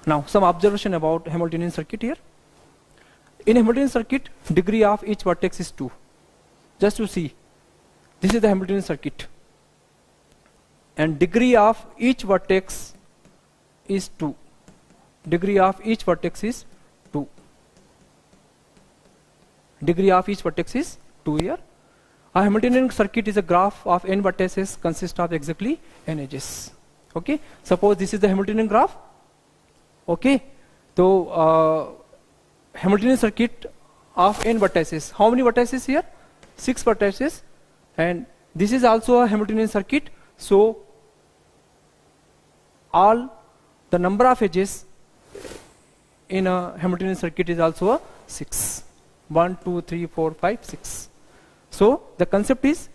Now some observation about Hamiltonian circuit here. In Hamiltonian circuit, degree of each vertex is 2. Just to see, this is the Hamiltonian circuit, and degree of each vertex is 2. Degree of each vertex is 2. Degree of each vertex is 2 here. A Hamiltonian circuit is a graph of n vertices consists of exactly n edges. Okay, suppose this is the Hamiltonian graph. Okay, so Hamiltonian circuit of n vertices. How many vertices here? 6 vertices, and this is also a Hamiltonian circuit. So all the number of edges in a Hamiltonian circuit is also a 6. 1, 2, 3, 4, 5, 6. So the concept is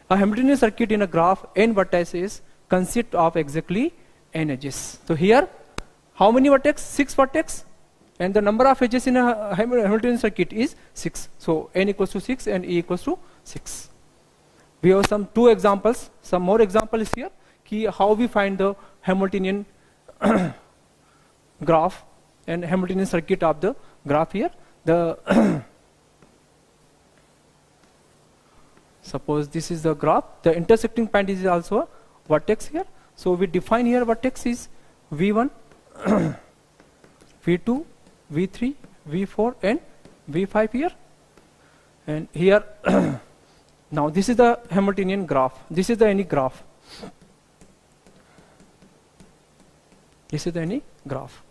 a Hamiltonian circuit in a graph n vertices consist of exactly n edges. So here, how many vertex? 6 vertex, and the number of edges in a Hamiltonian circuit is 6. So n equals to 6 and e equals to 6. We have some 2 examples. Some more examples here. How we find the Hamiltonian graph and Hamiltonian circuit of the graph here. The suppose this is the graph. The intersecting point is also a vertex here. So we define here vertex is V1, V2, V3, V4 and V5 here. And here now this is the Hamiltonian graph. This is the any graph. This is the any graph.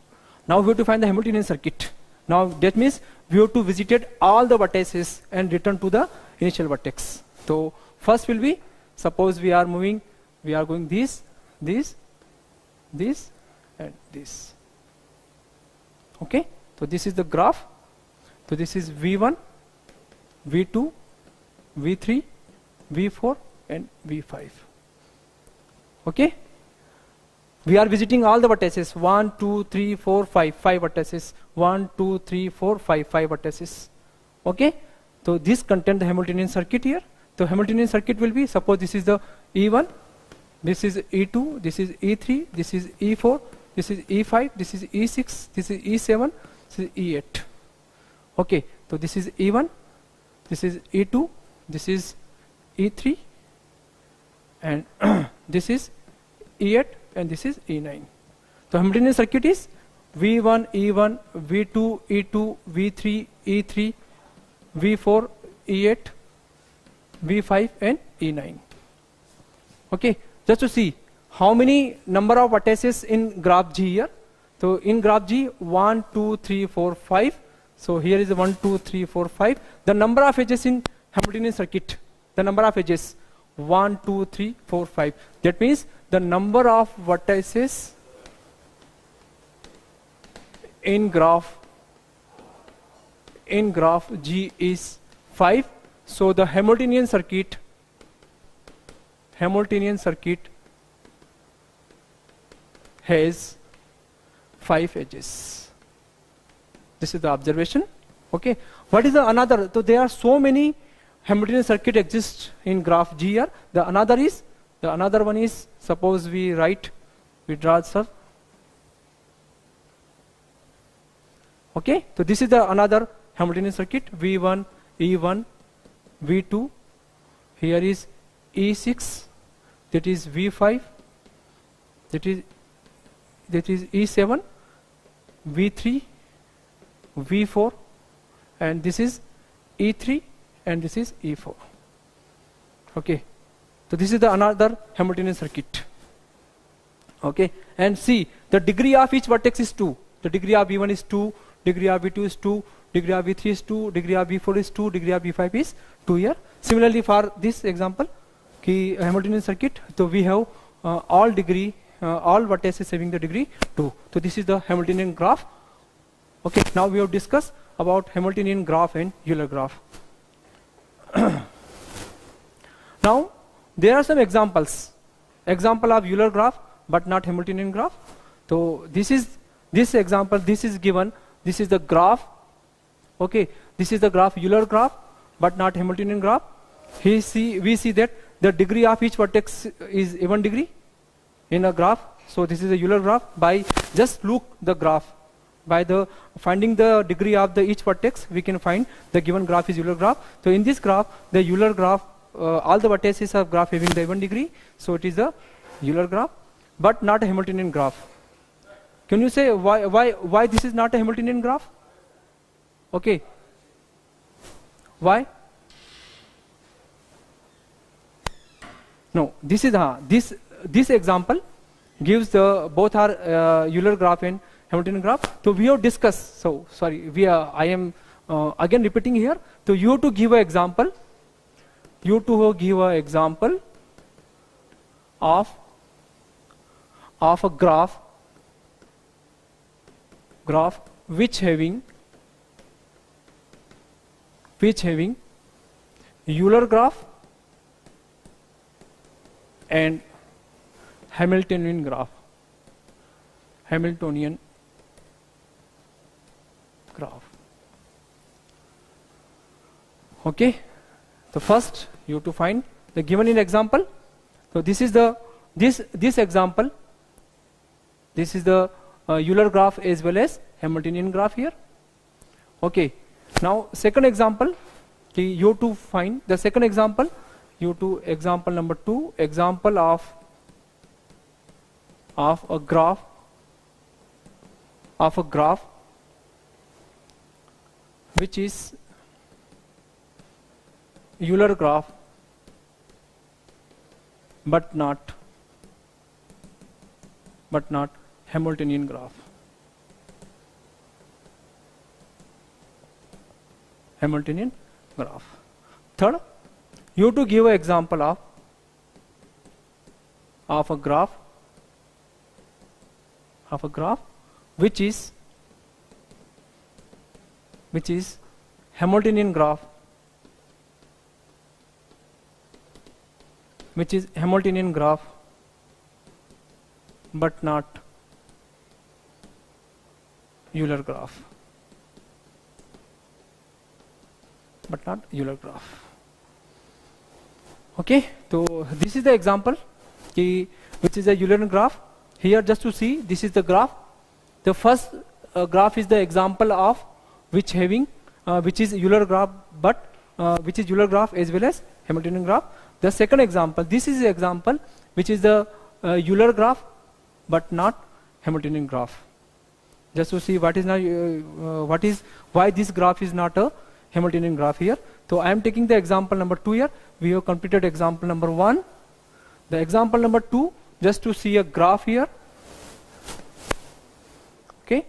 Now we have to find the Hamiltonian circuit. Now that means we have to visit all the vertices and return to the initial vertex. So first will be, suppose we are moving, we are going this, and this. Okay, so this is the graph. So this is V1, V2, V3, V4 and V5. Okay, we are visiting all the vertices. 1, 2, 3, 4, 5 vertices. 1, 2, 3, 4, 5 vertices. Okay, so this contains the Hamiltonian circuit here. So Hamiltonian circuit will be, suppose this is the E1, this is E2, this is E3, this is E4, this is E5, this is E6, this is E7, this is E8. Okay, so this is E1, this is E2, this is E3, and this is E8, and this is E9. So Hamiltonian circuit is V1, E1, V2, E2, V3, E3, V4, E8, V5 and E9. Okay, just to see how many number of vertices in graph G here. So in graph G, 1, 2, 3, 4, 5. So here is 1, 2, 3, 4, 5. The number of edges in Hamiltonian circuit, the number of edges 1, 2, 3, 4, 5. That means the number of vertices in graph G is 5. So the Hamiltonian circuit has 5 edges. This is the observation. Okay. What is the another? So there are so many Hamiltonian circuit exists in graph G here. The another one is, suppose we draw some. Okay. So this is the another Hamiltonian circuit. V1, E1, V2, here is E6, that is V5, that is E7, V3, V4, and this is E3, and this is E4. Okay, so this is the another Hamiltonian circuit. Okay, and see the degree of each vertex is 2. The degree of V1 is 2, degree of V2 is 2, degree of V3 is 2, degree of V4 is 2, degree of V5 is 2 here. Similarly for this example, Hamiltonian circuit, so we have all vertices having the degree 2. So this is the Hamiltonian graph. Okay, now we have discussed about Hamiltonian graph and Euler graph. Now there are some examples. Example of Euler graph but not Hamiltonian graph. So this example, this is given. This is the graph. Okay, this is the graph Euler graph but not Hamiltonian graph. We see that the degree of each vertex is even degree in a graph So this is a Euler graph. By just look the graph, by the finding the degree of the each vertex, we can find the given graph is Euler graph. So in this graph, the Euler graph, all the vertices of graph having the even degree, so it is a Euler graph, but not a Hamiltonian graph. Can you say why this is not a Hamiltonian graph? Okay. Why? No, this is this example gives the both are Euler graph and Hamiltonian graph. So we have discussed. So sorry, I am again repeating here. So you have to give an example. You have to give an example of a graph which having Euler graph and Hamiltonian graph. Okay. So first you have to find the given in example. So this is the this example. This is the Euler graph as well as Hamiltonian graph here. Okay. Now second example, you have to find the second example. You have to example number 2, example of a graph which is Euler graph but not Hamiltonian graph. Third, you have to give an example of a graph which is Hamiltonian graph but not Euler graph. Okay, so this is the example which is a Euler graph. Here just to see, this is the graph. The first graph is the example of which is Euler graph but which is Euler graph as well as Hamiltonian graph. The second example, this is the example which is the Euler graph but not Hamiltonian graph. Just to see why this graph is not a Hamiltonian graph here. So I am taking the example number 2 here. We have completed example number 1. The example number 2, just to see a graph here. Okay,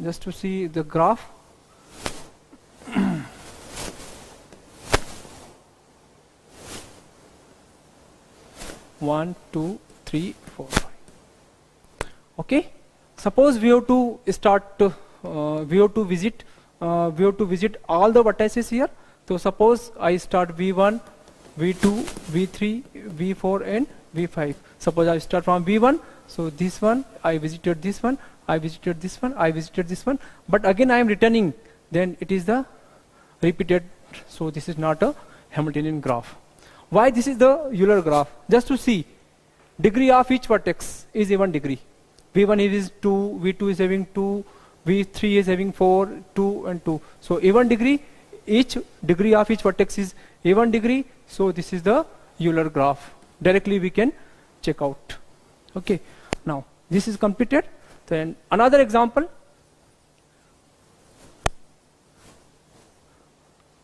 just to see the graph. One, two, three, 4, 5. Okay. Suppose we have to start. We have to visit all the vertices here. So suppose I start V1, V2, V3, V4 and V5. Suppose I start from V1. So this one, I visited this one, I visited this one, I visited this one. But again I am returning. Then it is the repeated. So this is not a Hamiltonian graph. Why this is the Euler graph? Just to see degree of each vertex is even degree. V1 is 2, V2 is having 2, V3 is having 4, 2 and 2. So even degree, each degree of each vertex is even degree. So this is the Euler graph. Directly we can check out. Okay. Now this is completed. Then another example.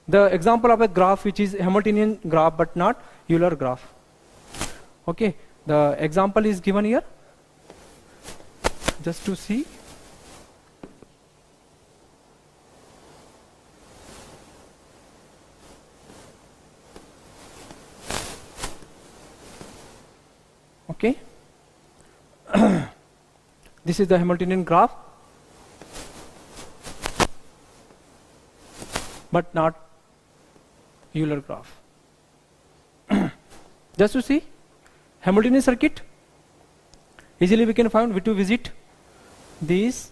The example of a graph which is Hamiltonian graph but not Euler graph. Okay. The example is given here. Just to see. Okay. This is the Hamiltonian graph but not Euler graph. Just to see Hamiltonian circuit, easily we can find. We to visit these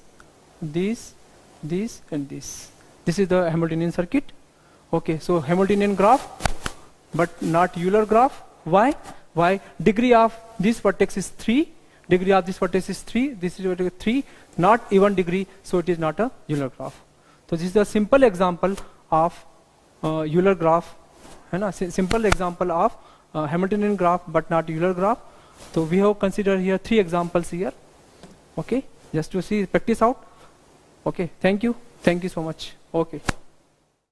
and this. This is the Hamiltonian circuit. Okay, so Hamiltonian graph but not Euler graph. Why? Degree of this vertex is 3, degree of this vertex is 3, this is 3, not even degree, so it is not a Euler graph. So this is a simple example of Euler graph, है ना, simple example of Hamiltonian graph but not Euler graph. So we have considered here 3 examples here. Okay, just to see practice out. Okay, thank you so much. Okay.